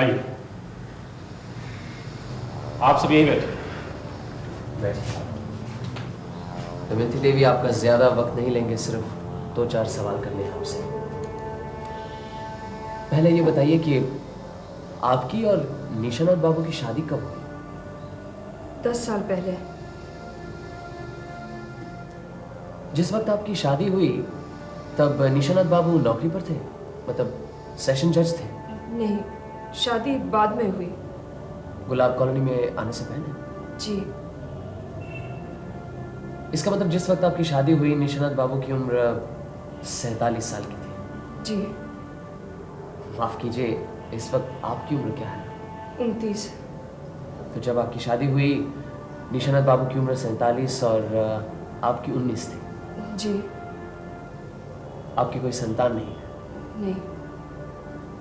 आइए, आप सब यहीं बैठे। दमयंती देवी, आपका ज्यादा वक्त नहीं लेंगे, सिर्फ 2-4 सवाल करने हैं आपसे। पहले ये बताइए कि आपकी और निशानाथ बाबू की शादी कब हुई? 10 साल पहले। जिस वक्त आपकी शादी हुई तब निशानाथ बाबू नौकरी पर थे, मतलब सेशन जज थे? नहीं, शादी बाद में हुई। गुलाब कॉलोनी में आने से पहले? जी। इसका मतलब जिस वक्त आपकी शादी हुई निशानाथ बाबू की उम्र 47 साल की थी? जी। माफ कीजिए, इस वक्त आपकी उम्र क्या है? 29। तो जब आपकी शादी हुई निशानाथ बाबू की उम्र 47 और आपकी 19 थी। जी। आपकी कोई संतान नहीं है? नहीं।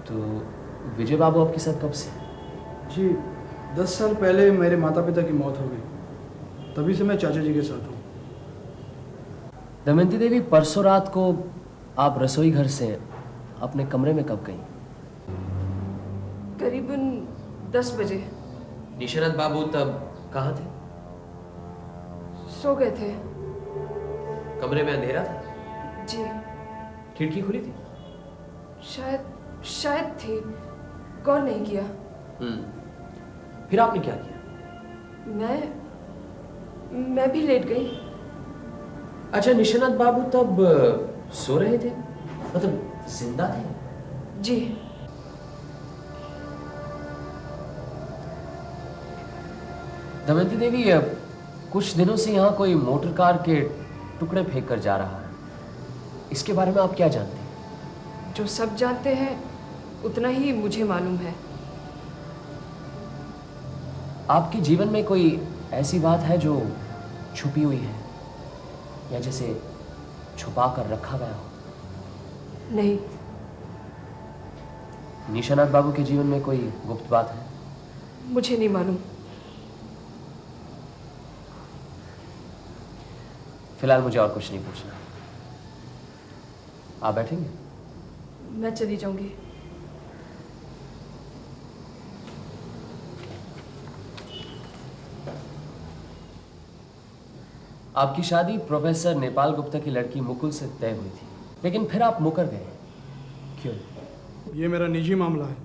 तो विजय बाबू आपके साथ कब से? जी, 10 साल पहले मेरे माता पिता की मौत हो गई, तभी से मैं चाचा जी के साथ हूँ। दमयंती देवी, परसों रात को आप रसोई घर से अपने कमरे में कब गई? करीबन 10 बजे। निशानाथ बाबू तब कहाँ थे? सो गए थे। कमरे में अंधेरा था? जी। खिड़की खुली थी? शायद थी, गौर नहीं किया। फिर आपने क्या किया? मैं भी लेट गई। अच्छा, निशानाथ बाबू तब सो रहे थे, मतलब जिंदा थे? जी। दमयंती देवी, कुछ दिनों से यहाँ कोई मोटर कार के टुकड़े फेंक कर जा रहा है, इसके बारे में आप क्या जानते हैं? जो सब जानते हैं उतना ही मुझे मालूम है। आपके जीवन में कोई ऐसी बात है जो छुपी हुई है या जिसे छुपा कर रखा गया हो? नहीं। निशानाथ बाबू के जीवन में कोई गुप्त बात है? मुझे नहीं मालूम। फिलहाल मुझे और कुछ नहीं पूछना। आप बैठेंगे? मैं चली जाऊंगी। आपकी शादी प्रोफेसर नेपाल गुप्ता की लड़की मुकुल से तय हुई थी, लेकिन फिर आप मुकर गए, क्यों? ये मेरा निजी मामला है।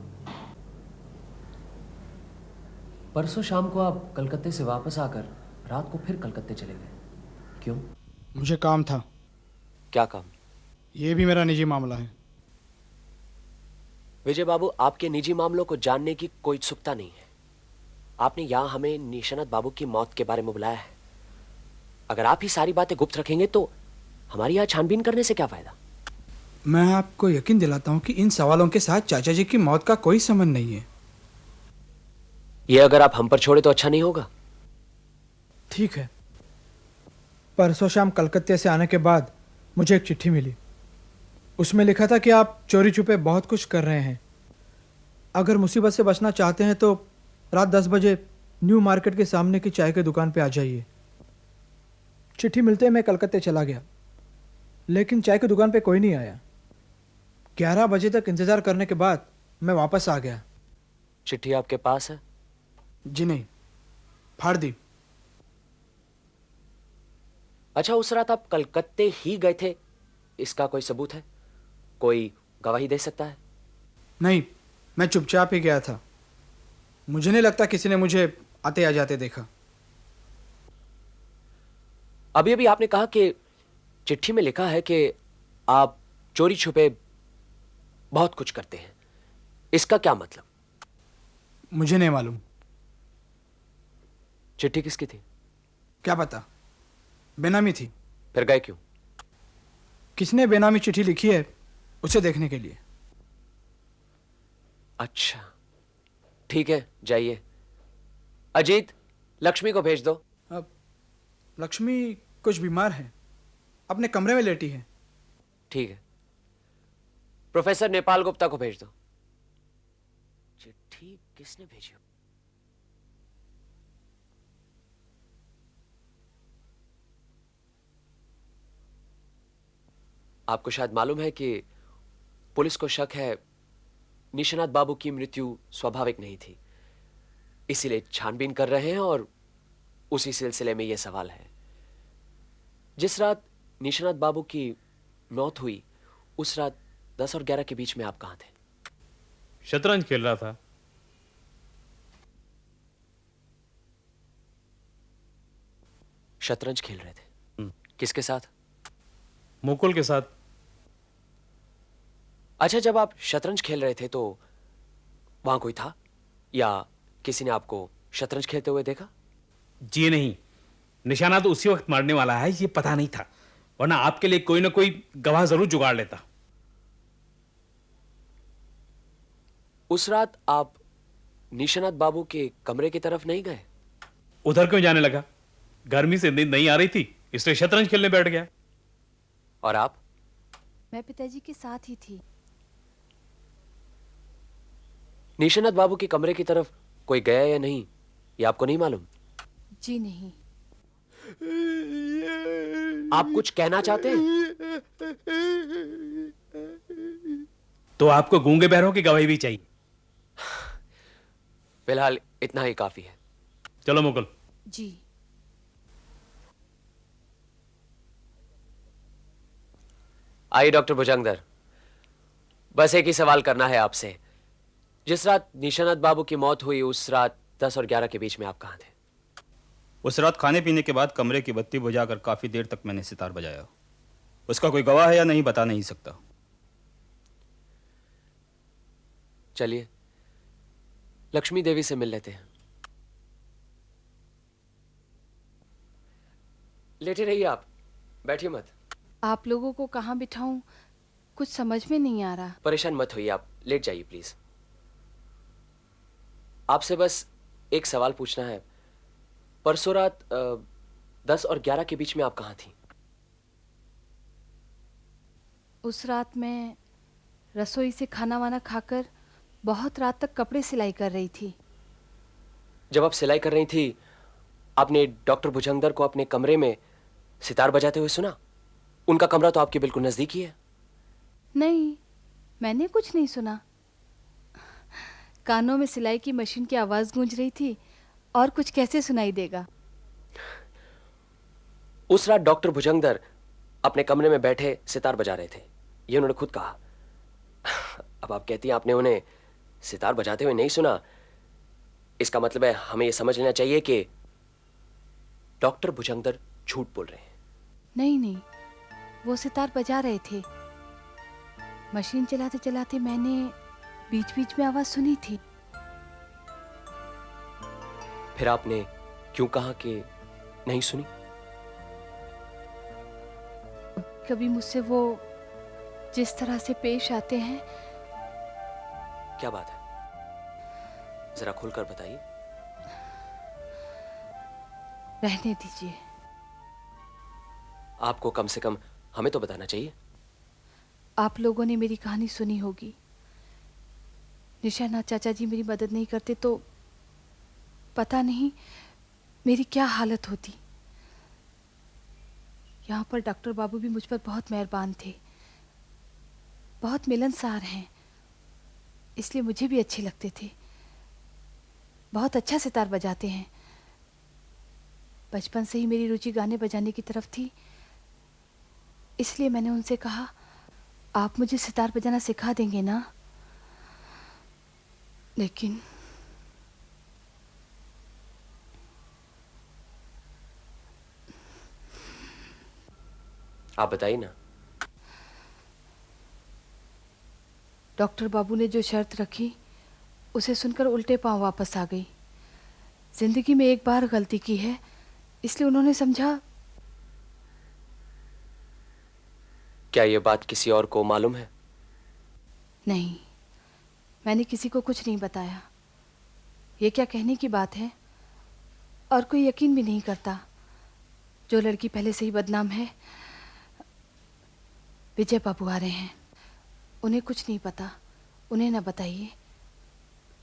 परसों शाम को आप कलकत्ते से वापस आकर रात को फिर कलकत्ते चले गए, क्यों? मुझे काम था। क्या काम? ये भी मेरा निजी मामला है। विजय बाबू, आपके निजी मामलों को जानने की कोई उत्सुकता नहीं है। आपने यहाँ हमें निशानाथ बाबू की मौत के बारे में बुलाया है। अगर आप ही सारी बातें गुप्त रखेंगे तो हमारी यहाँ छानबीन करने से क्या फायदा? मैं आपको यकीन दिलाता हूँ कि इन सवालों के साथ चाचा जी की मौत का कोई संबंध नहीं है। ये अगर आप हम पर छोड़े तो अच्छा नहीं होगा। ठीक है। परसों शाम कलकत्ते से आने के बाद मुझे एक चिट्ठी मिली। उसमें लिखा था कि आप चोरी छुपे बहुत कुछ कर रहे हैं। अगर मुसीबत से बचना चाहते हैं तो रात 10 बजे न्यू मार्केट के सामने की चाय की दुकान पे आ जाइए। चिट्ठी मिलते ही मैं कलकत्ते चला गया, लेकिन चाय की दुकान पे कोई नहीं आया। 11 बजे तक इंतज़ार करने के बाद मैं वापस आ गया। चिट्ठी आपके पास है? जी नहीं, फाड़ दी। अच्छा, उस रात आप कलकत्ते ही गए थे, इसका कोई सबूत है? कोई गवाही दे सकता है? नहीं, मैं चुपचाप ही गया था। मुझे नहीं लगता किसी ने मुझे आते या जाते देखा। अभी अभी आपने कहा कि चिट्ठी में लिखा है कि आप चोरी छुपे बहुत कुछ करते हैं, इसका क्या मतलब? मुझे नहीं मालूम। चिट्ठी किसकी थी? क्या पता, बेनामी थी। फिर गए क्यों? किसने बेनामी चिट्ठी लिखी है उसे देखने के लिए। अच्छा, ठीक है, जाइए। अजीत, लक्ष्मी को भेज दो। अब लक्ष्मी कुछ बीमार है, अपने कमरे में लेटी है। ठीक है। प्रोफेसर नेपाल गुप्ता को भेज दो। चिट्ठी किसने भेजी? आपको शायद मालूम है कि पुलिस को शक है निशानाथ बाबू की मृत्यु स्वाभाविक नहीं थी, इसीलिए छानबीन कर रहे हैं और उसी सिलसिले में यह सवाल है। जिस रात निशानाथ बाबू की मौत हुई उस रात 10 और 11 के बीच में आप कहां थे? शतरंज खेल रहा था। शतरंज खेल रहे थे? किसके साथ? मुकुल के साथ। अच्छा, जब आप शतरंज खेल रहे थे तो वहां कोई था या किसी ने आपको शतरंज खेलते हुए देखा? जी नहीं, निशाना तो उसी वक्त मारने वाला है ये पता नहीं था, वरना आपके लिए कोई ना कोई गवाह जरूर जुगाड़ लेता। उस रात आप निशानाथ बाबू के कमरे की तरफ नहीं गए? उधर क्यों जाने लगा? गर्मी से नींद नहीं आ रही थी, इसलिए शतरंज खेलने बैठ गया। और आप? मैं पिताजी के साथ ही थी। निशानाथ बाबू के कमरे की तरफ कोई गया या नहीं, ये आपको नहीं मालूम? जी नहीं। आप कुछ कहना चाहते हैं? तो आपको गूंगे बहरों की गवाही भी चाहिए? फिलहाल इतना ही काफी है। चलो मुकुल। जी। आइए डॉक्टर भुजंगदर, बस एक ही सवाल करना है आपसे। जिस रात निशानाथ बाबू की मौत हुई उस रात 10 और 11 के बीच में आप कहां थे? उस रात खाने पीने के बाद कमरे की बत्ती बुझाकर काफी देर तक मैंने सितार बजाया। उसका कोई गवाह है या नहीं बता नहीं सकता। चलिए लक्ष्मी देवी से मिल लेते हैं। लेटे रहिए, आप बैठिए मत। आप लोगों को कहाँ बिठाऊं, कुछ समझ में नहीं आ रहा। परेशान मत होइए, आप लेट जाइए प्लीज। आपसे बस एक सवाल पूछना है। परसों रात 10 और 11 के बीच में आप कहां थी? उस रात मैं रसोई से खाना वाना खाकर बहुत रात तक कपड़े सिलाई कर रही थी। जब आप सिलाई कर रही थी आपने डॉक्टर भुजंगदर को अपने कमरे में सितार बजाते हुए सुना? उनका कमरा तो आपके बिल्कुल नजदीक ही है। नहीं, मैंने कुछ नहीं सुना। कानों में सिलाई की मशीन की आवाज गूंज रही थी, और कुछ कैसे सुनाई देगा। उस रात डॉक्टर भुजंगदर अपने कमरे में बैठे सितार बजा रहे थे, ये उन्होंने खुद कहा। अब आप कहती हैं आपने उन्हें सितार बजाते हुए नहीं सुना, इसका मतलब है हमें यह समझ लेना चाहिए कि डॉक्टर भुजंगदर झूठ बोल रहे हैं। नहीं नहीं, वो सितार बजा रहे थे। मशीन चलाते चलाते मैंने बीच बीच में आवाज सुनी थी। फिर आपने क्यों कहा कि नहीं सुनी? कभी मुझसे वो जिस तरह से पेश आते हैं। क्या बात है, जरा खुलकर बताइए। रहने दीजिए। आपको कम से कम हमें तो बताना चाहिए। आप लोगों ने मेरी कहानी सुनी होगी। निशानाथ चाचा जी मेरी मदद नहीं करते तो पता नहीं मेरी क्या हालत होती। यहाँ पर डॉक्टर बाबू भी मुझ पर बहुत मेहरबान थे, बहुत मिलनसार हैं, इसलिए मुझे भी अच्छे लगते थे। बहुत अच्छा सितार बजाते हैं। बचपन से ही मेरी रुचि गाने बजाने की तरफ थी, इसलिए मैंने उनसे कहा, आप मुझे सितार बजाना सिखा देंगे ना? लेकिन आप बताइए ना। डॉक्टर बाबू ने जो शर्त रखी उसे सुनकर उल्टे पांव वापस आ गई। जिंदगी में एक बार गलती की है, इसलिए उन्होंने समझा। क्या यह बात किसी और को मालूम है? नहीं, मैंने किसी को कुछ नहीं बताया। ये क्या कहने की बात है, और कोई यकीन भी नहीं करता। जो लड़की पहले से ही बदनाम है। विजय बाबू आ रहे हैं, उन्हें कुछ नहीं पता, उन्हें ना बताइए।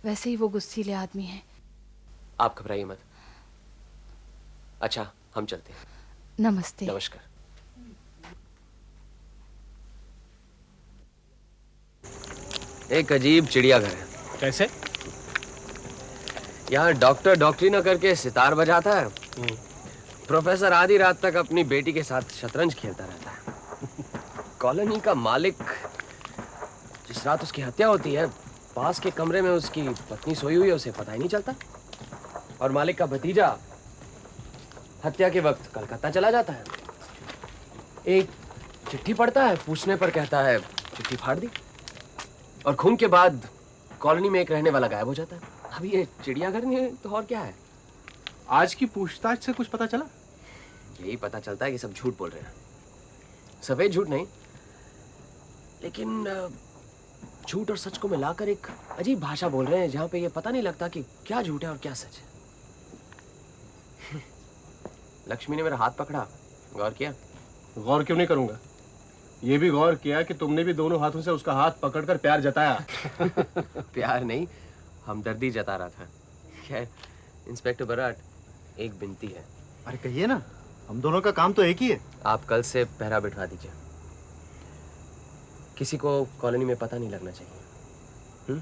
वैसे ही वो गुस्सीले आदमी हैं। आप घबराइए मत। अच्छा, हम चलते हैं। नमस्ते। नमस्कार। एक अजीब चिड़ियाघर है। कैसे? यहाँ डॉक्टर डॉक्टरी न करके सितार बजाता है, प्रोफेसर आधी रात तक अपनी बेटी के साथ शतरंज खेलता रहता है। कॉलोनी का मालिक, जिस रात उसकी हत्या होती है, पास के कमरे में उसकी पत्नी सोई हुई है, उसे पता ही नहीं चलता। और मालिक का भतीजा हत्या के वक्त कलकत्ता चला जाता है। एक चिट्ठी पढ़ता है, पूछने पर कहता है चिट्ठी फाड़ दी। और खून के बाद कॉलोनी में एक रहने वाला गायब हो जाता है। अब ये चिड़ियाघर नहीं है तो और क्या है? आज की पूछताछ से कुछ पता चला? यही पता चलता है कि सब झूठ बोल रहे हैं। सफेद झूठ नहीं, लेकिन झूठ और सच को मिलाकर एक अजीब भाषा बोल रहे हैं, जहां पे ये पता नहीं लगता कि क्या झूठ है और क्या सच है। लक्ष्मी ने मेरा हाथ पकड़ा, गौर किया? गौर क्यों नहीं करूंगा? ये भी गौर किया कि तुमने भी दोनों हाथों से उसका हाथ पकड़कर प्यार जताया। प्यार नहीं, हमदर्दी जता रहा था। खैर इंस्पेक्टर बराट, एक विनती है। अरे कहिए ना, हम दोनों का काम तो एक ही है। आप कल से पहरा बिठवा दीजिए। किसी को कॉलोनी में पता नहीं लगना चाहिए।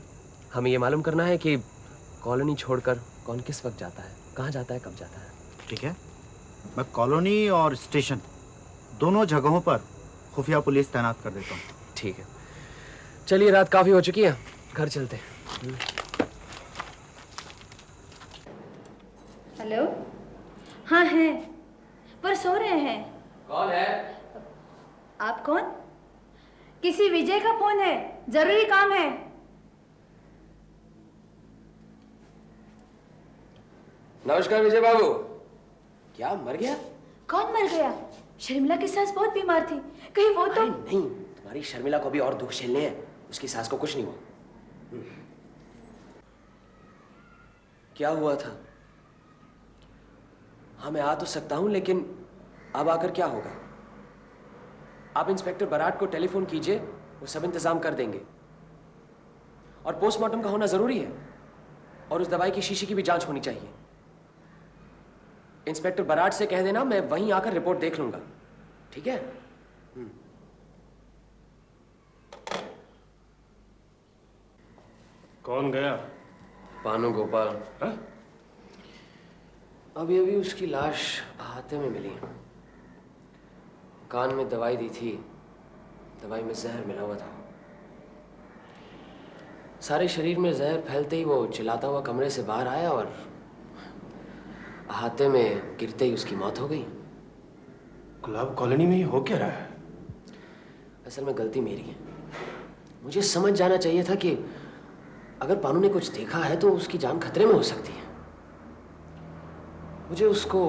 हमें ये मालूम करना है कि कॉलोनी छोड़कर कौन किस वक्त जाता है, कहाँ जाता है, कब जाता है। ठीक है, मैं कॉलोनी और स्टेशन दोनों जगहों पर खुफिया पुलिस तैनात कर देता हूँ। ठीक है, चलिए रात काफी हो चुकी है, घर चलते हैं। हेलो, हाँ हैं, पर सो रहे हैं। कौन है? आप कौन? किसी विजय का फोन है, जरूरी काम है। नमस्कार विजय बाबू। क्या मर गया? कौन मर गया? शर्मिला की सास बहुत बीमार थी, कहीं वो तो। अरे नहीं, तुम्हारी शर्मिला को भी और दुख झेलने हैं, उसकी सास को कुछ नहीं हुआ। क्या हुआ था? हाँ मैं आ तो सकता हूं, लेकिन अब आकर क्या होगा? आप इंस्पेक्टर बराट को टेलीफोन कीजिए, वो सब इंतजाम कर देंगे। और पोस्टमार्टम का होना जरूरी है, और उस दवाई की शीशी की भी जांच होनी चाहिए। इंस्पेक्टर बराट से कह देना मैं वहीं आकर रिपोर्ट देख लूंगा, ठीक है? कौन गया? पानो गोपाल। हाँ? अभी अभी उसकी लाश अहाते में मिली। कान में दवाई दी थी, दवाई में जहर मिला हुआ था। सारे शरीर में जहर फैलते ही वो चिल्लाता हुआ कमरे से बाहर आया और अहाते में गिरते ही उसकी मौत हो गई। गुलाब कॉलोनी में ही हो क्या रहा है? असल में गलती मेरी है। मुझे समझ जाना चाहिए था कि अगर पानू ने कुछ देखा है तो उसकी जान खतरे में हो सकती है। मुझे उसको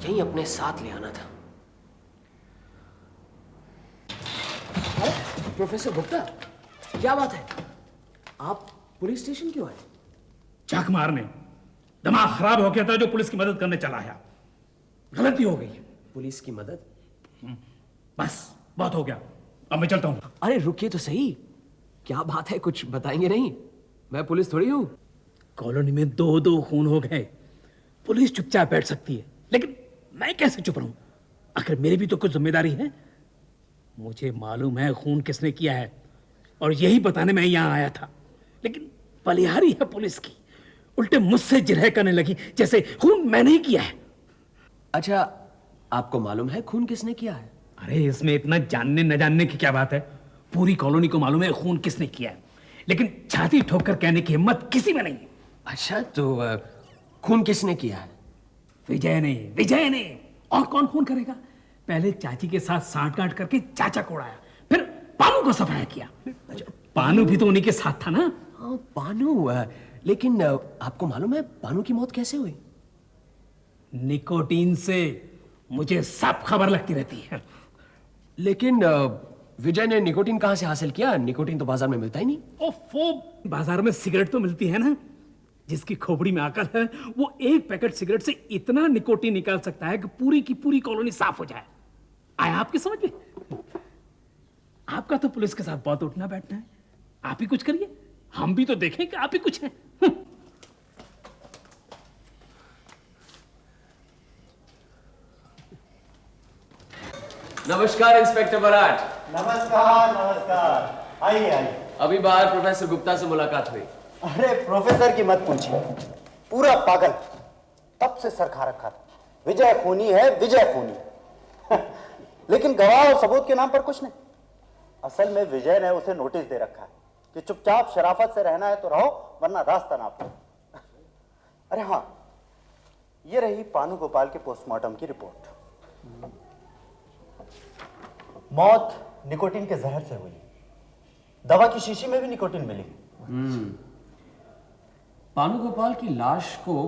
यहीं अपने साथ ले आना था। अरे प्रोफेसर गुप्ता, क्या बात है? आप पुलिस स्टेशन क्यों आए? चाक मारने। दिमाग खराब हो गया था जो पुलिस की मदद करने चला आया। गलती हो गई। पुलिस की मदद? बस बहुत हो गया, अब मैं चलता हूं। अरे रुकिए तो सही, क्या बात है? कुछ बताएंगे नहीं? मैं पुलिस थोड़ी हूं। कॉलोनी में दो दो खून हो गए, पुलिस चुपचाप बैठ सकती है, लेकिन मैं कैसे चुप रहूं? आखिर मेरी भी तो कुछ जिम्मेदारी है। मुझे मालूम है खून किसने किया है, और यही बताने मैं यहां आया था। लेकिन बलिहारी है पुलिस की, उल्टे मुझसे जिरह करने लगी जैसे खून मैंने ही किया है। अच्छा, आपको मालूम है खून किसने किया है? अरे इसमें इतना जानने न जानने की क्या बात है? पूरी कॉलोनी को मालूम है खून किसने किया है, लेकिन छाती ठोककर कहने की हिम्मत किसी में नहीं है। अच्छा, तो खून किसने किया है? विजय ने। विजय ने, और कौन खून करेगा? पहले चाची के साथ सांठ-गांठ करके चाचा को उड़ाया, फिर पानू को सफाया किया। पानू भी तो उन्हीं के साथ था ना। हाँ पानू, लेकिन आपको मालूम है पानू की मौत कैसे हुई? निकोटीन से। मुझे सब खबर लगती रहती है। लेकिन विजय ने निकोटीन कहां से हासिल किया? निकोटीन तो बाजार में मिलता ही नहीं। ओफो, बाजार में सिगरेट तो मिलती है ना। जिसकी खोपड़ी में अकल है वो एक पैकेट सिगरेट से इतना निकोटीन निकाल सकता है कि पूरी की पूरी कॉलोनी साफ हो जाए। आया आपकी समझ में? आपका तो पुलिस के साथ बहुत उठना बैठना है। आप ही कुछ करिए, हम भी तो देखें कि आप ही कुछ हैं। नमस्कार इंस्पेक्टर बराट। नमस्कार नमस्कार, आइए आइए। अभी बाहर प्रोफेसर गुप्ता से मुलाकात हुई। अरे प्रोफेसर की मत पूछिए, पूरा पागल, तब से सर खा रखा था। विजय खूनी है, विजय खूनी। लेकिन गवाह और सबूत के नाम पर कुछ नहीं। असल में विजय ने उसे नोटिस दे रखा है कि चुपचाप शराफत से रहना है तो रहो, वरना रास्ता ना पाओ। अरे हाँ, ये रही पानु गोपाल के पोस्टमार्टम की रिपोर्ट। मौत निकोटीन के जहर से हुई। दवा की शीशी में भी निकोटीन मिली। पानु गोपाल की लाश को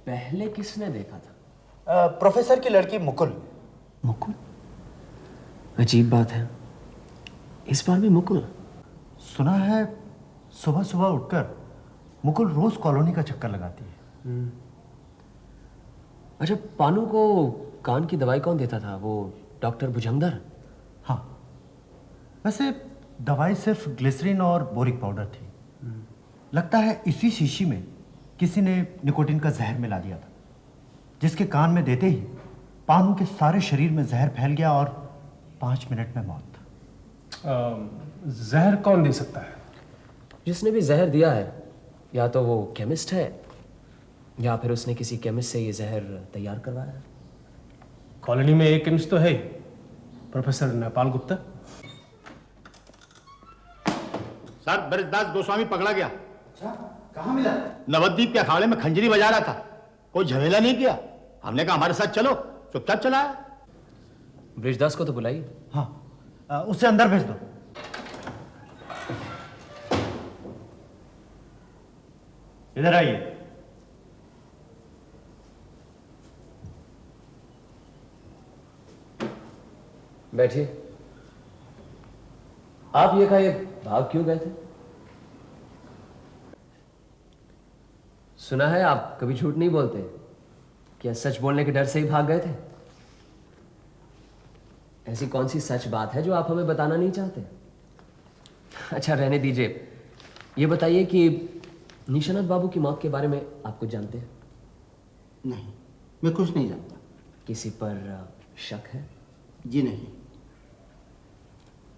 पहले किसने देखा था? प्रोफेसर की लड़की मुकुल। मुकुल? अजीब बात है, इस बार भी मुकुल। सुना है सुबह सुबह उठकर मुकुल रोज कॉलोनी का चक्कर लगाती है। अच्छा, पानु को कान की दवाई कौन देता था? वो डॉक्टर भुजंगधर? हाँ, वैसे दवाई सिर्फ ग्लिसरीन और बोरिक पाउडर थी। लगता है इसी शीशी में किसी ने निकोटीन का जहर मिला दिया था, जिसके कान में देते ही पानु के सारे शरीर में जहर फैल गया और 5 मिनट में मौत। जहर कौन दे सकता है? जिसने भी जहर दिया है या तो वो केमिस्ट है या फिर उसने किसी केमिस्ट से ये जहर तैयार करवाया है। कॉलोनी में एक केमिस्ट तो है, प्रोफेसर नेपाल गुप्ता। सर, ब्रजदास गोस्वामी पकड़ा गया। अच्छा, कहाँ मिला? नवद्वीप के अखाड़े में खंजरी बजा रहा था। कोई झमेला नहीं किया। हमने कहा हमारे साथ चलो, चुपचाप चला आया। ब्रिजदास को तो बुलाइए। हाँ, उसे अंदर भेज दो। इधर आइए। बैठिए। आप ये कहिए, भाग क्यों गए थे? सुना है आप कभी झूठ नहीं बोलते। क्या सच बोलने के डर से ही भाग गए थे? ऐसी कौन सी सच बात है जो आप हमें बताना नहीं चाहते? अच्छा, रहने दीजिए। ये बताइए कि निशानाथ बाबू की मौत के बारे में आप कुछ जानते हैं? नहीं, मैं कुछ नहीं जानता। किसी पर शक है? जी नहीं।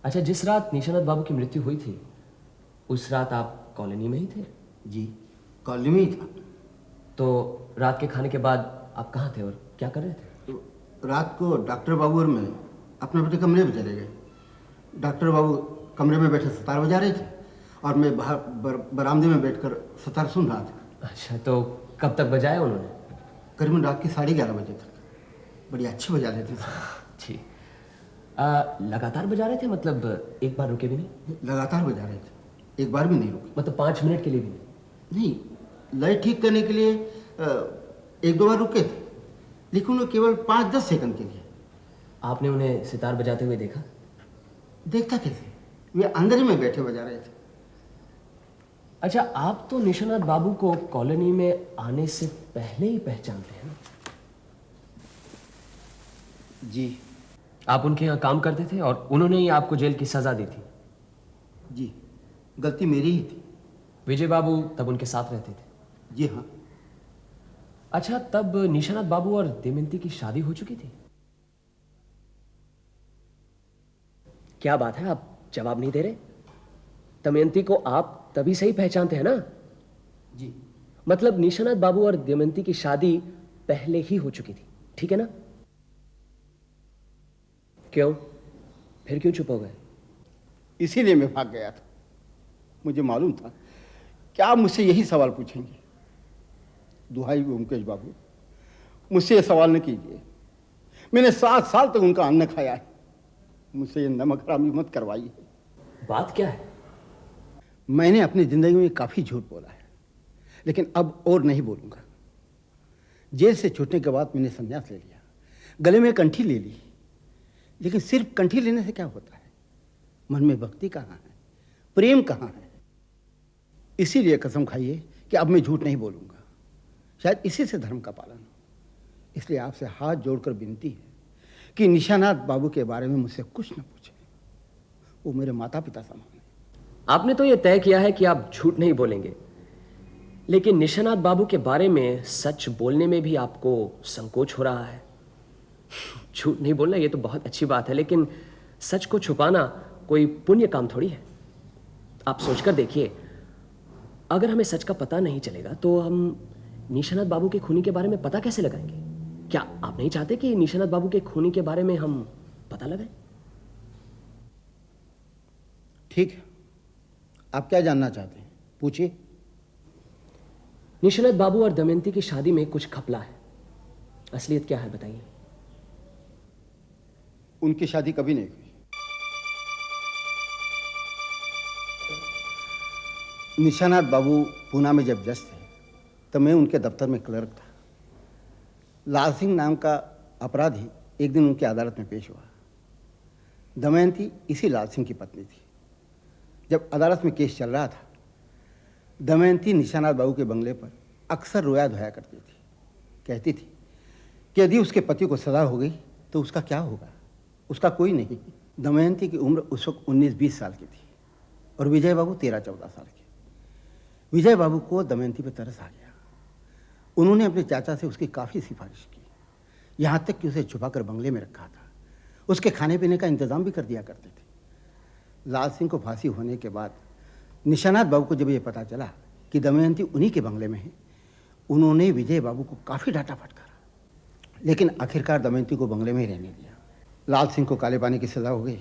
अच्छा, जिस रात निशानाथ बाबू की मृत्यु हुई थी उस रात आप कॉलोनी में ही थे? जी, कॉलोनी में ही था। तो रात के खाने के बाद आप कहाँ थे और क्या कर रहे थे? तो रात को डॉक्टर बाबू और मैं अपने अपने कमरे में चले गए। डॉक्टर बाबू कमरे में बैठे सितार बजा रहे थे और मैं बाहर बरामदे में बैठकर सितार सुन रहा था। अच्छा, तो कब तक बजाया उन्होंने? करीबन रात के 11:30 बजे तक। बड़ी अच्छी बजा लेते थे। जी। लगातार बजा रहे थे? मतलब एक बार रुके भी नहीं? लगातार बजा रहे थे, एक बार भी नहीं रुके। मतलब 5 मिनट के लिए भी नहीं? नहीं, लय ठीक करने के लिए 1-2 बार रुके थे, लेकिन वो केवल 5-10 सेकंड के लिए। आपने उन्हें सितार बजाते हुए देखा? देखता कैसे, वे अंदर ही में बैठे बजा रहे थे। अच्छा, आप तो निशानाथ बाबू को कॉलोनी में आने से पहले ही पहचानते हैं ना? जी। आप उनके यहाँ काम करते थे और उन्होंने ही आपको जेल की सजा दी थी? जी, गलती मेरी ही थी। विजय बाबू तब उनके साथ रहते थे? जी हाँ। अच्छा, तब निशानाथ बाबू और दमयंती की शादी हो चुकी थी? क्या बात है, आप जवाब नहीं दे रहे? दमयंती को आप तभी से ही पहचानते हैं ना? जी। मतलब निशानाथ बाबू और दमयंती की शादी पहले ही हो चुकी थी, ठीक है ना? क्यों? फिर क्यों चुप हो गए? इसीलिए मैं भाग गया था। मुझे मालूम था कि आप मुझसे यही सवाल पूछेंगे। दुहाई ओमकेश बाबू, मुझसे ये सवाल न कीजिए। मैंने 7 साल तक उनका अन्न खाया है। मुझसे ये नमक हरामी मत करवाइए। बात क्या है? मैंने अपनी जिंदगी में काफ़ी झूठ बोला है, लेकिन अब और नहीं बोलूँगा। जेल से छूटने के बाद मैंने संन्यास ले लिया, गले में कंठी ले ली, लेकिन सिर्फ कंठी लेने से क्या होता है? मन में भक्ति कहाँ है, प्रेम कहाँ है? इसीलिए कसम खाइए कि अब मैं झूठ नहीं बोलूँगा। शायद इसी से धर्म का पालन हो। इसलिए आपसे हाथ जोड़कर विनती है कि निशानाथ बाबू के बारे में मुझसे कुछ न पूछें। वो मेरे माता पिता समान हैं। आपने तो यह तय किया है कि आप झूठ नहीं बोलेंगे, लेकिन निशानाथ बाबू के बारे में सच बोलने में भी आपको संकोच हो रहा है। झूठ नहीं बोलना ये तो बहुत अच्छी बात है, लेकिन सच को छुपाना कोई पुण्य काम थोड़ी है। आप सोचकर देखिए, अगर हमें सच का पता नहीं चलेगा तो हम निशानाथ बाबू के खूनी के बारे में पता कैसे लगाएंगे? क्या आप नहीं चाहते कि निशानाथ बाबू के खूनी के बारे में हम पता लगाएं? ठीक है, आप क्या जानना चाहते हैं, पूछिए। निशानाथ बाबू और दमयंती की शादी में कुछ खपला है, असलियत क्या है बताइए। उनकी शादी कभी नहीं हुई। निशानाथ बाबू पूना में जब जज थे तब मैं उनके दफ्तर में क्लर्क था। लाल सिंह नाम का अपराधी एक दिन उनकी अदालत में पेश हुआ। दमयंती इसी लाल सिंह की पत्नी थी। जब अदालत में केस चल रहा था, दमयंती निशानाथ बाबू के बंगले पर अक्सर रोया धोया करती थी। कहती थी कि यदि उसके पति को सजा हो गई तो उसका क्या होगा, उसका कोई नहीं। दमयंती की उम्र उस वक्त 19-20 साल की थी और विजय बाबू 13-14 साल के। विजय बाबू को दमयंती पर तरस आ गया। उन्होंने अपने चाचा से उसकी काफ़ी सिफारिश की, यहाँ तक कि उसे छुपाकर बंगले में रखा था। उसके खाने पीने का इंतज़ाम भी कर दिया करते थे। लाल सिंह को फांसी होने के बाद निशानाथ बाबू को जब ये पता चला कि दमयंती उन्हीं के बंगले में है, उन्होंने विजय बाबू को काफ़ी डांटा फटकारा, लेकिन आखिरकार दमयंती को बंगले में ही रहने दिया। लाल सिंह को काले पानी की सज़ा हो गई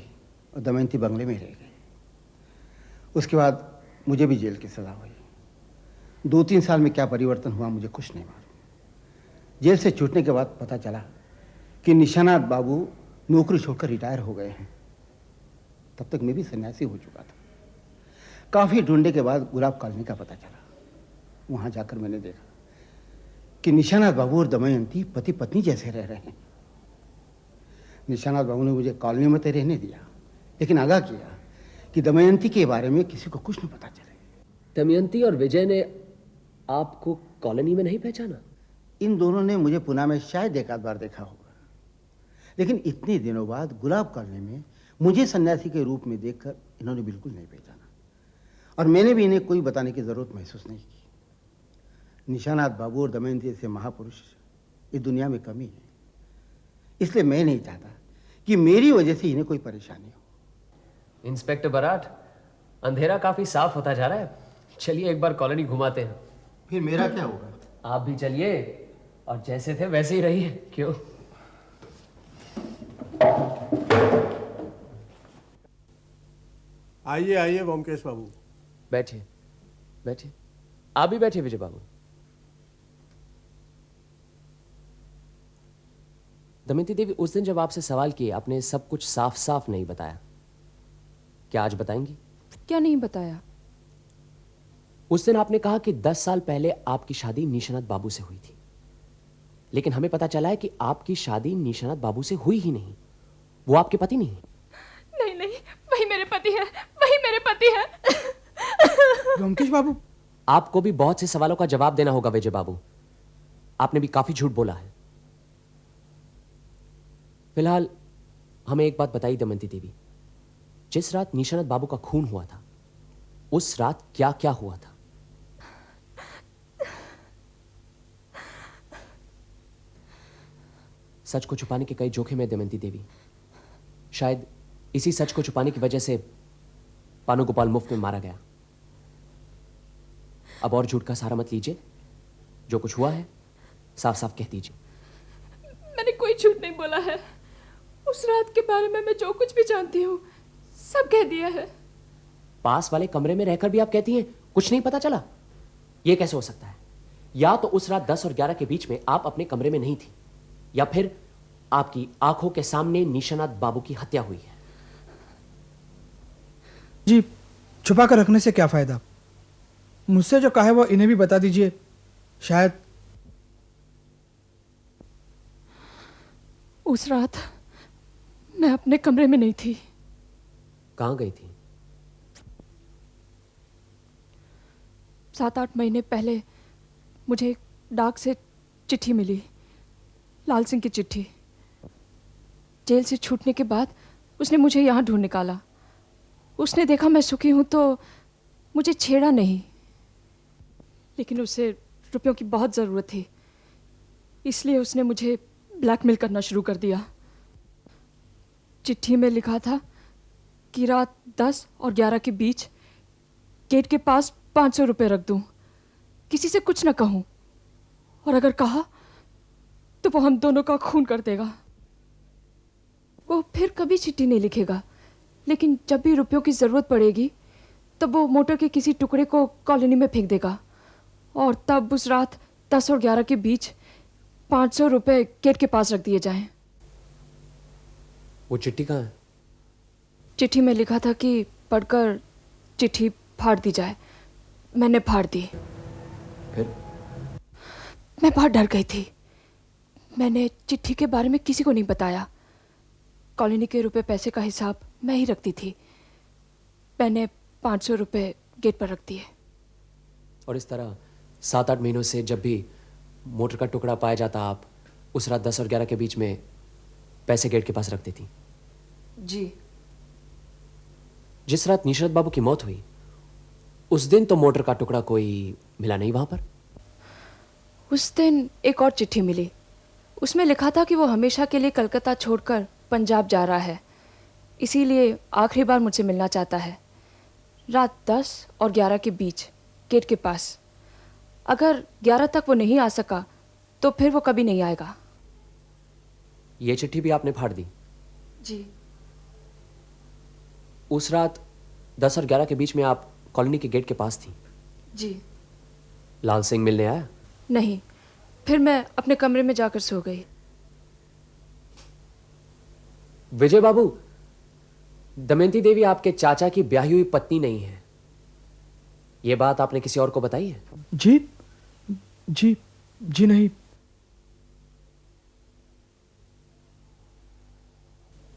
और दमयंती बंगले में रह गई। उसके बाद मुझे भी जेल की सज़ा हुई। 2-3 साल में क्या परिवर्तन हुआ मुझे कुछ नहीं मालूम। जेल से छूटने के बाद पता चला कि निशानाथ बाबू नौकरी छोड़कर रिटायर हो गए हैं। तब तक मैं भी सन्यासी हो चुका था। काफ़ी ढूंढने के बाद गुलाब कॉलोनी का पता चला। वहाँ जाकर मैंने देखा कि निशानाथ बाबू और दमयंती पति पत्नी जैसे रह रहे हैं। निशानाथ बाबू ने मुझे कॉलोनी में तो रहने दिया, लेकिन आगाह किया कि दमयंती के बारे में किसी को कुछ नहीं पता चले। दमयंती और विजय ने आपको कॉलोनी में नहीं पहचाना? इन दोनों ने मुझे पुणे में शायद एक आध बार देखा होगा, लेकिन इतने दिनों बाद गुलाब कॉलोनी में मुझे सन्यासी के रूप में देखकर इन्होंने बिल्कुल नहीं पहचाना, और मैंने भी इन्हें कोई बताने की ज़रूरत महसूस नहीं की। निशानाथ बाबू और दमयंती जैसे महापुरुष इस दुनिया में कमी है, इसलिए मैं नहीं चाहता कि मेरी वजह से इन्हें कोई परेशानी हो। इंस्पेक्टर बराट, अंधेरा काफी साफ होता जा रहा है, चलिए एक बार कॉलोनी घुमाते हैं। फिर मेरा क्या होगा? आप भी चलिए और जैसे थे वैसे ही रहिए। क्यों? आइए आइए ओमकेश बाबू। बैठिए बैठिए। आप भी बैठिए विजय बाबू। दमयंती देवी, उस दिन जब आपसे सवाल किए आपने सब कुछ साफ साफ नहीं बताया, क्या आज बताएंगी? क्या नहीं बताया? उस दिन आपने कहा कि 10 साल पहले आपकी शादी निशानाथ बाबू से हुई थी, लेकिन हमें पता चला है कि आपकी शादी निशानाथ बाबू से हुई ही नहीं। वो आपके पति नहीं है। नहीं नहीं, वही मेरे पति है, वही मेरे पति है। ब्योमकेश बाबू, आपको भी बहुत से सवालों का जवाब देना होगा विजय बाबू। आपने भी काफी झूठ बोला है। फिलहाल हमें एक बात बताइए दमयंती देवी, जिस रात निशानाथ बाबू का खून हुआ था उस रात क्या क्या हुआ था? सच को छुपाने के कई जोखिम है दमयंती देवी। शायद इसी सच को छुपाने की वजह से पानु गोपाल मुफ्त में मारा गया। अब और झूठ का सहारा मत लीजिए, जो कुछ हुआ है साफ साफ कह दीजिए। मैंने कोई झूठ नहीं बोला है। उस रात के बारे में मैं जो कुछ भी जानती हूँ सब कह दिया है। पास वाले कमरे में रहकर भी आप कहती हैं कुछ नहीं पता चला? यह कैसे हो सकता है? या तो उस रात 10 और 11 के बीच में आप अपने कमरे में नहीं थी, या फिर आपकी आंखों के सामने निशानाथ बाबू की हत्या हुई है। जी, छुपा कर रखने से क्या फायदा? मुझसे जो कहा है वो इन्हें भी बता दीजिए। शायद उस रात मैं अपने कमरे में नहीं थी। कहां गई थी? 7-8 महीने पहले मुझे डाक से चिट्ठी मिली, लाल सिंह की चिट्ठी। जेल से छूटने के बाद उसने मुझे यहाँ ढूंढ निकाला। उसने देखा मैं सुखी हूँ तो मुझे छेड़ा नहीं, लेकिन उसे रुपयों की बहुत ज़रूरत थी, इसलिए उसने मुझे ब्लैकमेल करना शुरू कर दिया। चिट्ठी में लिखा था कि रात 10 और 11 के बीच गेट के पास 500 रुपए रख दूं, किसी से कुछ ना कहूं, और अगर कहा तो वो हम दोनों का खून कर देगा। वो फिर कभी चिट्ठी नहीं लिखेगा, लेकिन जब भी रुपयों की जरूरत पड़ेगी तब वो मोटर के किसी टुकड़े को कॉलोनी में फेंक देगा, और तब उस रात 10 और 11 के बीच 500 रुपए गेट के पास रख दिए जाएं। वो चिट्ठी कहाँ है? चिट्ठी में लिखा था कि पढ़कर चिट्ठी फाड़ दी जाए। मैंने फाड़ दी। फिर? मैं बहुत डर गई थी। मैंने चिट्ठी के बारे में किसी को नहीं बताया। कॉलोनी के रुपए पैसे का हिसाब मैं ही रखती थी। मैंने 500 रुपए गेट पर रख दिए। और इस तरह 7-8 महीनों से जब भी मोटर का टुकड़ा पाया जाता, आप उस रात 10 और 11 के बीच में पैसे गेट के पास रखती थी। जी। जिस रात निशरत बाबू की मौत हुई उस दिन तो मोटर का टुकड़ा कोई मिला नहीं वहां पर? उस दिन एक और चिट्ठी मिली। उसमें लिखा था कि वो हमेशा के लिए कलकत्ता छोड़कर पंजाब जा रहा है, इसीलिए आखिरी बार मुझसे मिलना चाहता है। रात 10 और 11 के बीच गेट के पास। अगर 11 तक वो नहीं आ सका तो फिर वो कभी नहीं आएगा। ये चिट्ठी भी आपने फाड़ दी? जी। उस रात 10 और 11 के बीच में आप कॉलोनी के गेट के पास थी? जी। लाल सिंह मिलने आया? नहीं, फिर मैं अपने कमरे में जाकर सो गई। विजय बाबू, दमयंती देवी आपके चाचा की ब्याही हुई पत्नी नहीं है, यह बात आपने किसी और को बताई है? जी जी जी नहीं।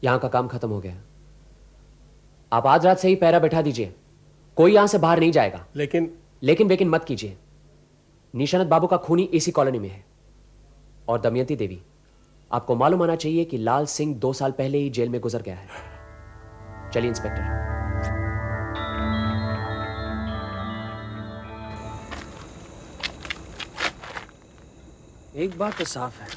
यहां का काम खत्म हो गया। आप आज रात से ही पहरा बैठा दीजिए, कोई यहां से बाहर नहीं जाएगा। लेकिन वेकिन मत कीजिए। निशानत बाबू का खूनी इसी कॉलोनी में है। और दमयंती देवी, आपको मालूम होना चाहिए कि लाल सिंह 2 साल पहले ही जेल में गुजर गया है। चलिए इंस्पेक्टर। एक बात तो साफ है,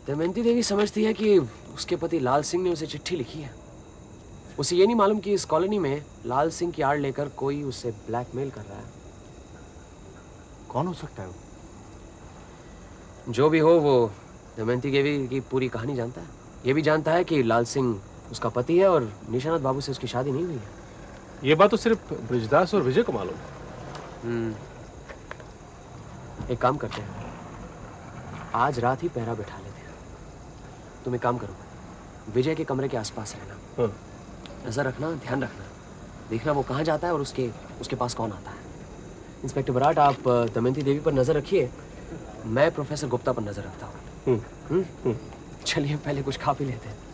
दमयंती देवी समझती है कि उसके पति लाल सिंह ने उसे चिट्ठी लिखी है। उसे ये नहीं मालूम कि इस कॉलोनी में लाल सिंह की आड़ लेकर कोई उसे ब्लैकमेल कर रहा है। कौन हो सकता है वो? जो भी हो, वो दमयंती देवी की पूरी कहानी जानता है। ये भी जानता है कि लाल सिंह उसका पति है और निशानत बाबू से उसकी शादी नहीं हुई है। ये बात तो सिर्फ ब्रिजदास और विजय को मालूम है। एक काम करते हैं, आज रात ही पहरा बैठा लेते हैं। तुम एक काम करो, विजय के कमरे के आसपास रहना। हाँ। नजर रखना, ध्यान रखना, देखना वो कहाँ जाता है और उसके पास कौन आता है। इंस्पेक्टर बराट, आप दमयंती देवी पर नजर रखिए, मैं प्रोफेसर गुप्ता पर नजर रखता हूँ। चलिए पहले कुछ खा पी लेते हैं।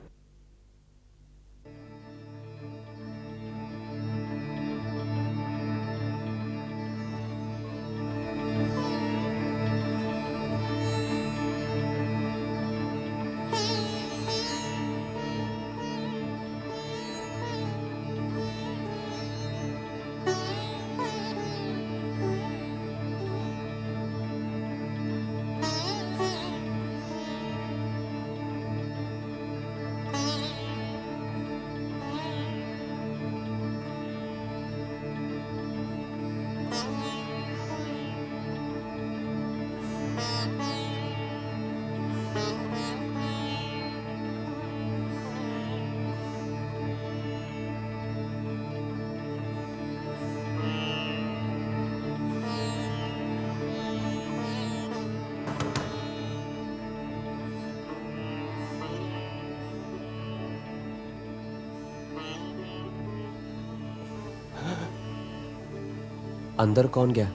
अंदर कौन गया?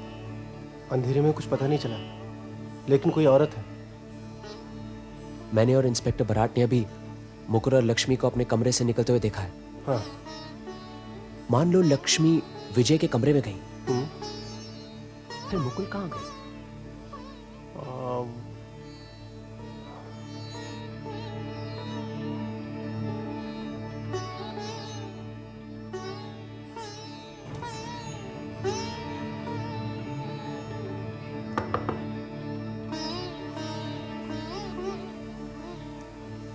अंधेरे में कुछ पता नहीं चला, लेकिन कोई औरत है। मैंने और इंस्पेक्टर बराट ने अभी मुकुर और लक्ष्मी को अपने कमरे से निकलते हुए देखा है। हाँ। मान लो लक्ष्मी विजय के कमरे में गई, फिर मुकुल कहाँ गई?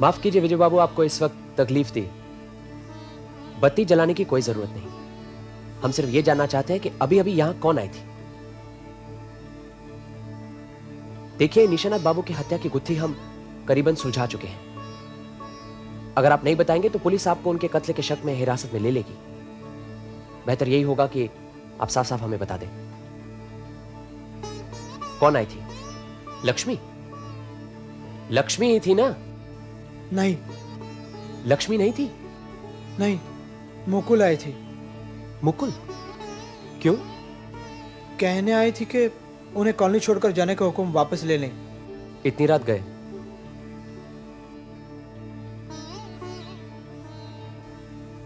माफ कीजिए विजय बाबू, आपको इस वक्त तकलीफ दी। बत्ती जलाने की कोई जरूरत नहीं। हम सिर्फ ये जानना चाहते हैं कि अभी अभी यहां कौन आई थी। देखिए, निशानाथ बाबू की हत्या की गुत्थी हम करीबन सुलझा चुके हैं। अगर आप नहीं बताएंगे तो पुलिस आपको उनके कत्ल के शक में हिरासत में ले लेगी। बेहतर यही होगा कि आप साफ साफ हमें बता दें, कौन आई थी? लक्ष्मी? लक्ष्मी ही थी ना? नहीं, लक्ष्मी नहीं थी? नहीं, मुकुल आई थी। मुकुल? क्यों? कहने आई थी कि उन्हें कॉलोनी छोड़कर जाने का हुक्म वापस ले लें। इतनी रात गए?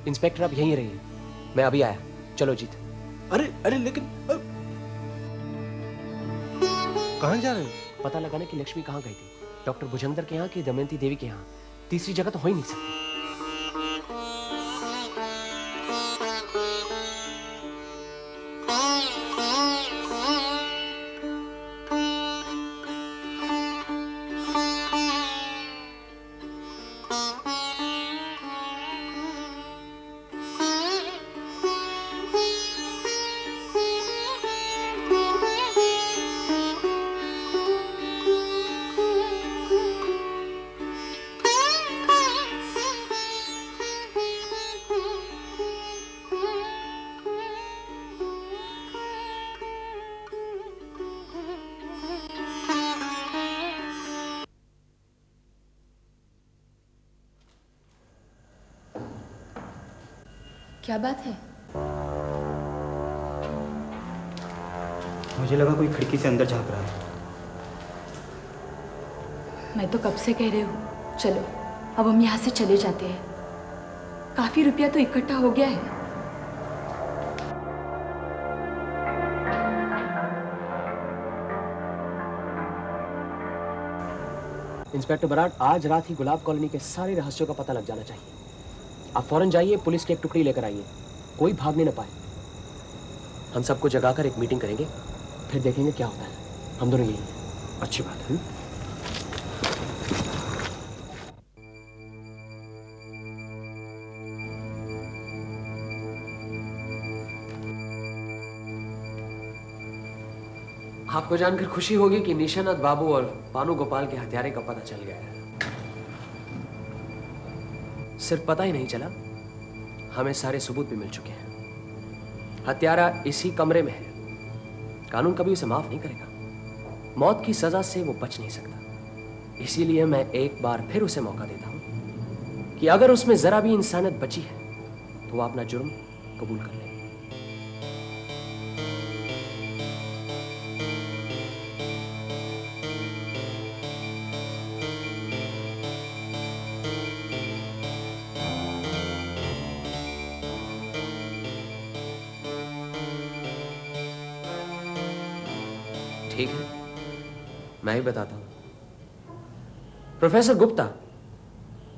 इंस्पेक्टर आप यहीं रहिए, मैं अभी आया। चलो जीत। अरे अरे लेकिन कहाँ जा रहे हो? पता लगाने की लक्ष्मी कहाँ गई थी, डॉक्टर भुजंगर के यहाँ कि दमयंती देवी के यहाँ। तीसरी जगह तो हो ही नहीं सकती। क्या बात है? मुझे लगा कोई खिड़की से अंदर झांक रहा है। मैं तो कब से कह रही हूँ, चलो अब हम यहाँ से चले जाते हैं। काफी रुपया तो इकट्ठा हो गया है। इंस्पेक्टर बराड़, आज रात ही गुलाब कॉलोनी के सारे रहस्यों का पता लग जाना चाहिए। आप फौरन जाइए, पुलिस की एक टुकड़ी लेकर आइए, कोई भागने न पाए। हम सबको जगाकर एक मीटिंग करेंगे, फिर देखेंगे क्या होता है। हम दोनों यही हैं। अच्छी बात है। आपको जानकर खुशी होगी कि निशानाथ बाबू और पानू गोपाल के हत्यारे का पता चल गया है। सिर्फ पता ही नहीं चला, हमें सारे सबूत भी मिल चुके हैं। हत्यारा इसी कमरे में है। कानून कभी उसे माफ नहीं करेगा। मौत की सजा से वो बच नहीं सकता। इसीलिए मैं एक बार फिर उसे मौका देता हूं कि अगर उसमें जरा भी इंसानियत बची है तो वो अपना जुर्म कबूल कर ले। ठीक है, मैं ही बताता हूं। प्रोफेसर गुप्ता,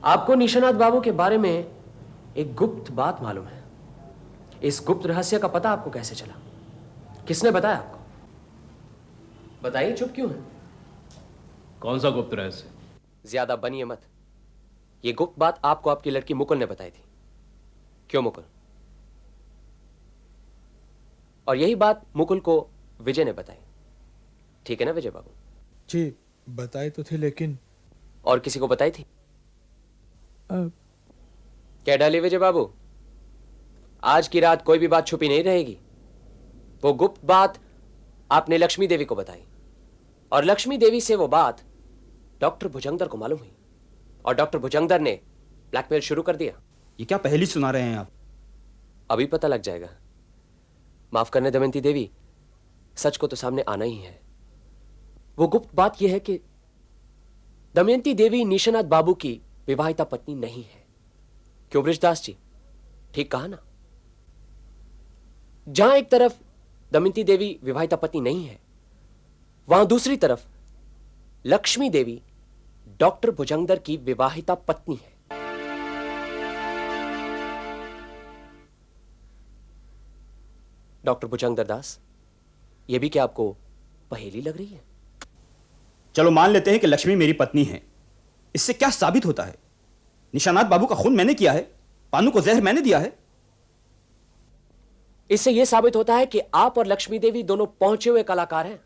आपको निशानाथ बाबू के बारे में एक गुप्त बात मालूम है। इस गुप्त रहस्य का पता आपको कैसे चला? किसने बताया आपको? बताइए, चुप क्यों है? कौन सा गुप्त रहस्य? ज्यादा बनिए मत। यह गुप्त बात आपको आपकी लड़की मुकुल ने बताई थी। क्यों मुकुल? और यही बात मुकुल को विजय ने बताई। ठीक है ना विजय बाबू? जी, बताई तो थी, लेकिन और किसी को बताई थी? क्या डाली विजय बाबू? आज की रात कोई भी बात छुपी नहीं रहेगी। वो गुप्त बात आपने लक्ष्मी देवी को बताई, और लक्ष्मी देवी से वो बात डॉक्टर भुजंगर को मालूम हुई, और डॉक्टर भुजंगर ने ब्लैकमेल शुरू कर दिया। ये क्या पहली सुना रहे हैं आप? अभी पता लग जाएगा। माफ करने दमयंती देवी, सच को तो सामने आना ही है। वो गुप्त बात यह है कि दमयंती देवी निशानाथ बाबू की विवाहिता पत्नी नहीं है। क्यों बृजदास जी, ठीक कहा ना? जहां एक तरफ दमयंती देवी विवाहिता पत्नी नहीं है, वहां दूसरी तरफ लक्ष्मी देवी डॉक्टर भुजंगर की विवाहिता पत्नी है। डॉक्टर भुजंगर दास, यह भी क्या आपको पहेली लग रही है? चलो मान लेते हैं कि लक्ष्मी मेरी पत्नी है। इससे क्या साबित होता है? निशानाथ बाबू का खून मैंने किया है, पानू को जहर मैंने दिया है। इससे यह साबित होता है कि आप और लक्ष्मी देवी दोनों पहुंचे हुए कलाकार हैं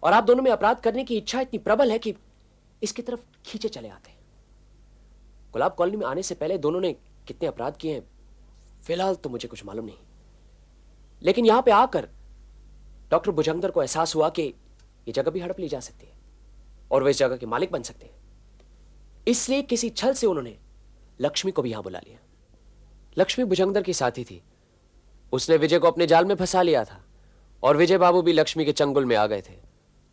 और आप दोनों में अपराध करने की इच्छा इतनी प्रबल है कि इसकी तरफ खींचे चले आते हैं। गुलाब कॉलोनी में आने से पहले दोनों ने कितने अपराध किए हैं फिलहाल तो मुझे कुछ मालूम नहीं, लेकिन यहां पे आकर डॉक्टर भुजंगदर को एहसास हुआ कि यह जगह भी हड़प ली जा सकती है और वे इस जगह के मालिक बन सकते हैं। इसलिए किसी छल से उन्होंने लक्ष्मी को भी यहां बुला लिया। लक्ष्मी भुजंगदर की साथी थी, उसने विजय को अपने जाल में फंसा लिया था और विजय बाबू भी लक्ष्मी के चंगुल में आ गए थे।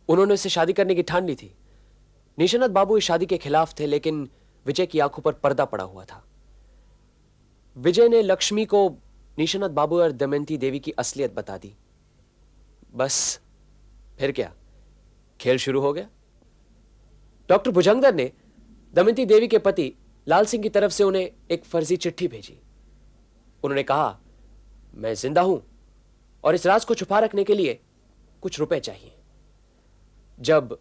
उन्होंने उससे शादी करने की ठान ली थी। निशानत बाबू इस शादी के खिलाफ थे, लेकिन विजय की आंखों पर पर्दा पड़ा हुआ था। विजय ने लक्ष्मी को निशानत बाबू और दमयंती देवी की असलियत बता दी। बस फिर क्या, खेल शुरू हो गया। डॉक्टर भुजंगदर ने दमयंती देवी के पति लाल सिंह की तरफ से उन्हें एक फर्जी चिट्ठी भेजी। उन्होंने कहा, मैं जिंदा हूं और इस राज को छुपा रखने के लिए कुछ रुपए चाहिए। जब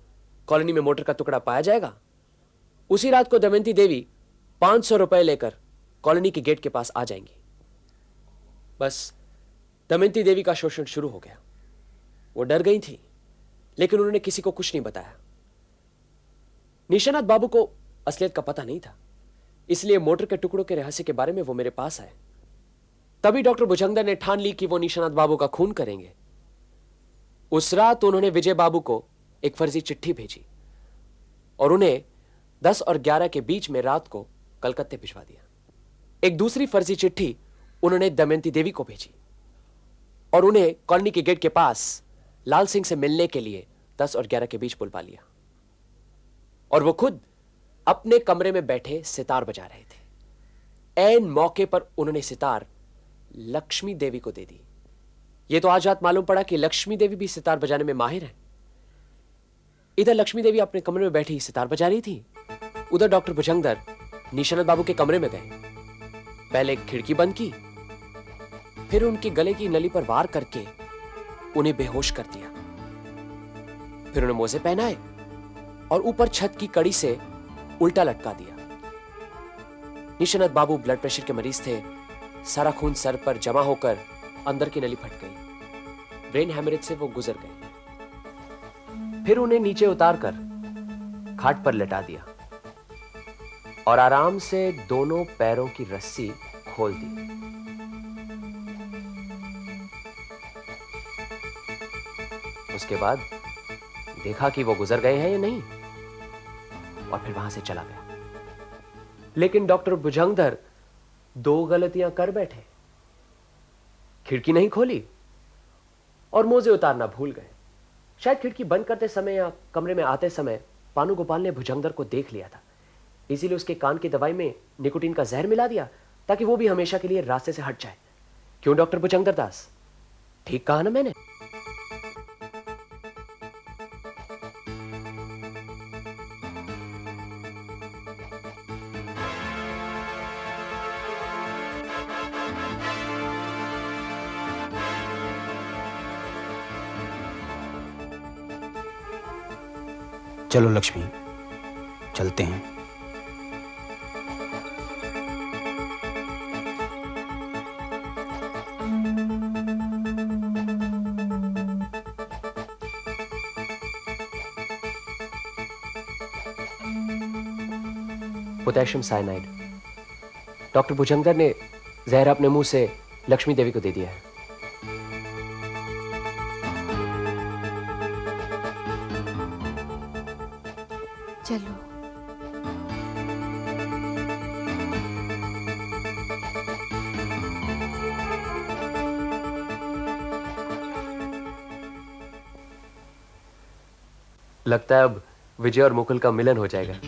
कॉलोनी में मोटर का टुकड़ा पाया जाएगा, उसी रात को दमयंती देवी 500 रुपए लेकर कॉलोनी के गेट के पास आ जाएंगी। बस दमयंती देवी का शोषण शुरू हो गया। वो डर गई थी, लेकिन उन्होंने किसी को कुछ नहीं बताया। निशानाथ बाबू को असलियत का पता नहीं था, इसलिए मोटर के टुकड़ों के रहस्य के बारे में वो मेरे पास आए। तभी डॉक्टर भुजंगदर ने ठान ली कि वो निशानाथ बाबू का खून करेंगे। उस रात उन्होंने विजय बाबू को एक फर्जी चिट्ठी भेजी और उन्हें 10 और 11 के बीच में रात को कलकत्ते भिजवा दिया। एक दूसरी फर्जी चिट्ठी उन्होंने दमयंती देवी को भेजी और उन्हें कॉलोनी के गेट के पास लाल सिंह से मिलने के लिए 10 और 11 के बीच बुलवा लिया और वो खुद अपने कमरे में बैठे सितार बजा रहे थे। ऐन मौके पर उन्होंने सितार लक्ष्मी देवी को दे दी। यह तो आज रात मालूम पड़ा कि लक्ष्मी देवी भी सितार बजाने में माहिर है। इधर लक्ष्मी देवी अपने कमरे में बैठी सितार बजा रही थी, उधर डॉक्टर भुजंगदर निशानत बाबू के कमरे में गए। पहले खिड़की बंद की, फिर उनके गले की नली पर वार करके उन्हें बेहोश कर दिया। फिर उन्हें मोजे पहनाए और ऊपर छत की कड़ी से उल्टा लटका दिया। निशानत बाबू ब्लड प्रेशर के मरीज थे। सारा खून सर पर जमा होकर अंदर की नली फट गई। ब्रेन हैमरेज से वो गुजर गए। फिर उन्हें नीचे उतारकर खाट पर लेटा दिया और आराम से दोनों पैरों की रस्सी खोल दी। उसके बाद देखा कि वो गुजर गए हैं या नहीं और फिर वहां से चला गया। लेकिन डॉक्टर भुजंगदर 2 गलतियां कर बैठे। खिड़की नहीं खोली और मोजे उतारना भूल गए। शायद खिड़की बंद करते समय या कमरे में आते समय पानू गोपाल ने भुजंगदर को देख लिया था, इसीलिए उसके कान की दवाई में निकोटीन का जहर मिला दिया ताकि वो भी हमेशा के लिए रास्ते से हट जाए। क्यों डॉक्टर भुजंगदर दास, ठीक कहा ना मैंने? चलो लक्ष्मी, चलते हैं। Potassium cyanide. डॉक्टर भुजंगदर ने जहर अपने मुंह से लक्ष्मी देवी को दे दिया है। चलो। लगता है अब विजय और मुकुल का मिलन हो जाएगा।